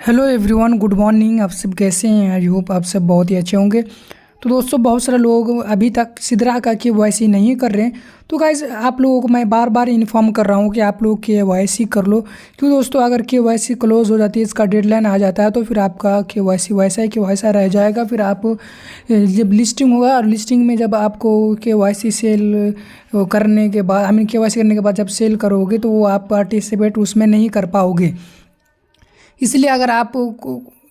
Hello everyone, good morning. आप सब कैसे हैं? आई होप आप सब बहुत ही अच्छे होंगे। तो दोस्तों, बहुत सारे लोग अभी तक सिद्रा का KYC नहीं कर रहे हैं। तो गाइज़, आप लोगों को मैं बार बार इन्फॉर्म कर रहा हूँ कि आप लोग KYC कर लो। क्यों दोस्तों, अगर KYC क्लोज हो जाती है, इसका डेडलाइन आ जाता है, तो फिर आपका KYC वैसा ही कि वैसा रह जाएगा। फिर आप जब लिस्टिंग होगा, और लिस्टिंग में जब आपको KYC सेल करने के बाद KYC करने के बाद जब सेल करोगे, तो वो आप पार्टिसिपेट उसमें नहीं कर पाओगे। इसलिए अगर आप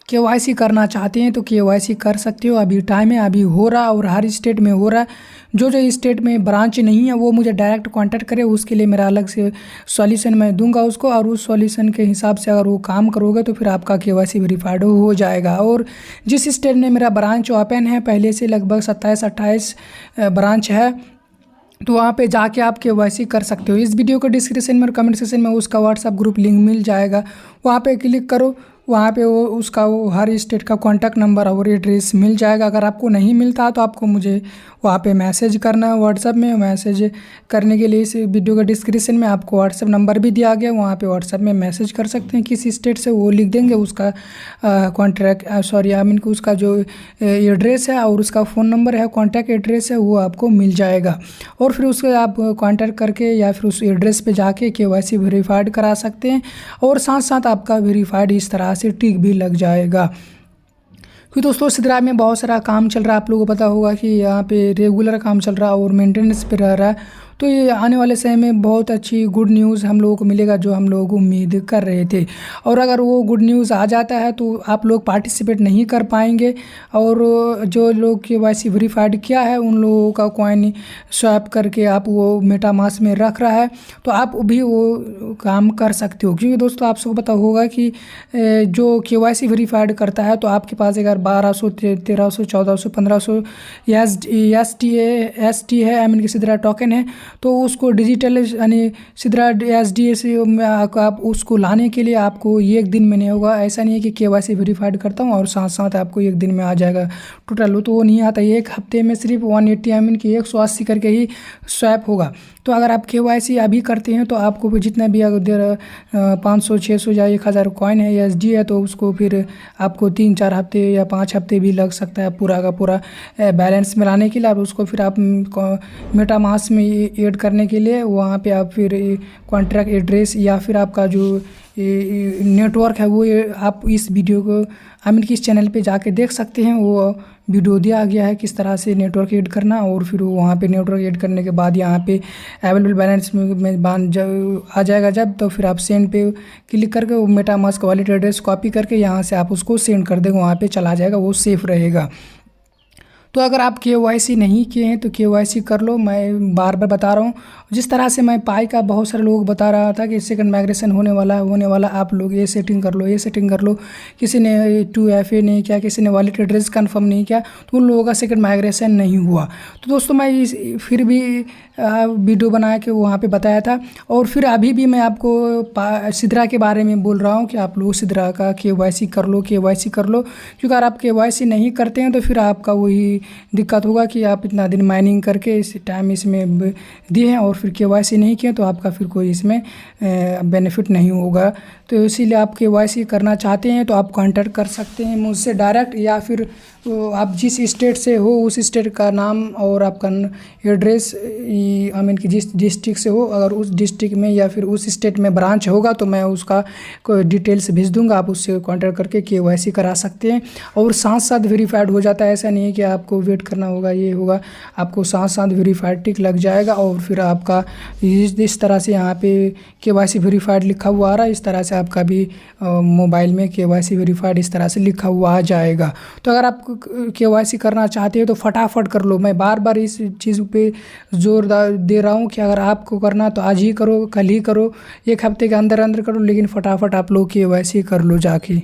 KYC करना चाहते हैं तो KYC कर सकते हो। अभी टाइम है, अभी हो रहा, और हर स्टेट में हो रहा है। जो जो स्टेट में ब्रांच नहीं है वो मुझे डायरेक्ट कांटेक्ट करे, उसके लिए मेरा अलग से सॉल्यूशन मैं दूंगा उसको, और उस सॉल्यूशन के हिसाब से अगर वो काम करोगे तो फिर आपका KYC वेरीफाइड हो जाएगा। और जिस स्टेट में मेरा ब्रांच ओपन है, पहले से लगभग 27-28 ब्रांच है, तो वहाँ पे जाके आप KYC कर सकते हो। इस वीडियो के डिस्क्रिप्शन में और कमेंट सेक्शन में उसका व्हाट्सअप ग्रुप लिंक मिल जाएगा। वहाँ पे क्लिक करो, वहाँ पे वो हर स्टेट का कॉन्टैक्ट नंबर और एड्रेस मिल जाएगा। अगर आपको नहीं मिलता तो आपको मुझे वहाँ पे मैसेज करना है व्हाट्सअप में। मैसेज करने के लिए इस वीडियो के डिस्क्रिप्शन में आपको व्हाट्सअप नंबर भी दिया गया, वहाँ पे व्हाट्सअप में मैसेज कर सकते हैं। किस स्टेट से वो लिख देंगे, उसका उसका जो एड्रेस है और उसका फ़ोन नंबर है, कॉन्टैक्ट एड्रेस है, वो आपको मिल जाएगा। और फिर उसको आप कॉन्टैक्ट करके या फिर उस एड्रेस पे जाके KYC वेरीफाइड करा सकते हैं। और साथ साथ आपका वेरीफाइड इस तरह से टिक भी लग जाएगा। क्योंकि दोस्तों, सिद्रा में बहुत सारा काम चल रहा है। आप लोगों को पता होगा कि यहाँ पे रेगुलर काम चल रहा है और मेंटेनेंस पे रह रहा है। तो ये आने वाले समय में बहुत अच्छी गुड न्यूज़ हम लोगों को मिलेगा, जो हम लोग उम्मीद कर रहे थे। और अगर वो गुड न्यूज़ आ जाता है तो आप लोग पार्टिसिपेट नहीं कर पाएंगे, और जो लोग KYC वेरीफाइड किया है उन लोगों का कॉइन स्वैप करके आप वो मेटामास्क में रख रहा है, तो आप भी वो काम कर सकते हो। क्योंकि दोस्तों, आप सबको पता होगा कि जो KYC वेरीफाइड करता है, तो आपके पास अगर 1200, 1300, 1400, 1500 ST है, सिद्रा टोकन है, तो उसको डिजिटल यानी सिद्रा SDA से आप उसको लाने के लिए आपको एक दिन में नहीं होगा। ऐसा नहीं है कि KYC वेरीफाइड करता हूँ और साथ साथ आपको एक दिन में आ जाएगा टोटल, तो वो नहीं आता। एक हफ्ते में सिर्फ 180 की 180 करके ही स्वैप होगा। तो अगर आप KYC अभी करते हैं तो आपको जितना भी अगर 500, 600 या 1000 कॉइन है या SD है, तो उसको फिर आपको 3-4 हफ्ते या 5 हफ्ते भी लग सकता है पूरा का पूरा बैलेंस में लाने के लिए। और उसको फिर आप मेटामास्क में ऐड करने के लिए वहाँ पे आप फिर कॉन्ट्रैक्ट एड्रेस या फिर आपका जो नेटवर्क है वो आप इस वीडियो को कि इस चैनल पे जाके देख सकते हैं। वो वीडियो दिया गया है किस तरह से नेटवर्क ऐड करना, और फिर वहाँ पे नेटवर्क ऐड करने के बाद यहाँ पे अवेलेबल बैलेंस में आ जाएगा जब, तो फिर आप सेंड पे क्लिक करके वो मेटामास्क वॉलेट एड्रेस कॉपी करके यहाँ से आप उसको सेंड कर देंगे, वहाँ पे चला जाएगा, वो सेफ़ रहेगा। तो अगर आप KYC नहीं किए हैं तो KYC कर लो। मैं बार बार बता रहा हूँ, जिस तरह से मैं पाई का बहुत सारे लोग बता रहा था कि सेकंड माइग्रेशन होने वाला, आप लोग ये सेटिंग कर लो, ये सेटिंग कर लो। किसी ने 2FA नहीं किया, किसी ने वॉलेट एड्रेस कंफर्म नहीं किया, तो उन लोगों का सेकंड माइग्रेशन नहीं हुआ। तो दोस्तों, मैं फिर भी वीडियो बना के वहाँ पे बताया था, और फिर अभी भी मैं आपको सिद्रा के बारे में बोल रहा हूँ कि आप लोग सिद्रा का KYC कर लो, KYC कर लो। क्योंकि अगर आप KYC नहीं करते हैं तो फिर आपका वही दिक्कत होगा कि आप इतना दिन माइनिंग करके इस टाइम इसमें दिए हैं और फिर KYC नहीं किए, तो आपका फिर कोई इसमें बेनिफिट नहीं होगा। तो इसीलिए आप KYC करना चाहते हैं तो आप कांटेक्ट कर सकते हैं मुझसे डायरेक्ट, या फिर आप जिस स्टेट से हो उस स्टेट का नाम और आपका एड्रेस कि जिस डिस्ट्रिक्ट से हो, अगर उस डिस्ट्रिक्ट में या फिर उस स्टेट में ब्रांच होगा तो मैं उसका कोई डिटेल्स भेज दूंगा, आप उससे कांटेक्ट करके KYC करा सकते हैं। और साथ साथ वेरीफाइड हो जाता है, ऐसा नहीं है कि आपको वेट करना होगा, ये होगा, आपको साथ साथ वेरीफाइड टिक लग जाएगा। और फिर आपका इस तरह से यहाँ पे KYC वेरीफाइड लिखा हुआ आ रहा है, इस तरह से आपका भी मोबाइल में KYC वेरीफाइड इस तरह से लिखा हुआ आ जाएगा। तो अगर आप KYC करना चाहते हो तो फटाफट कर लो। मैं बार बार इस चीज़ पे जोर दे रहा हूँ कि अगर आपको करना तो आज ही करो, कल ही करो, एक हफ्ते के अंदर अंदर करो, लेकिन फटाफट आप लोग KYC कर लो जाके।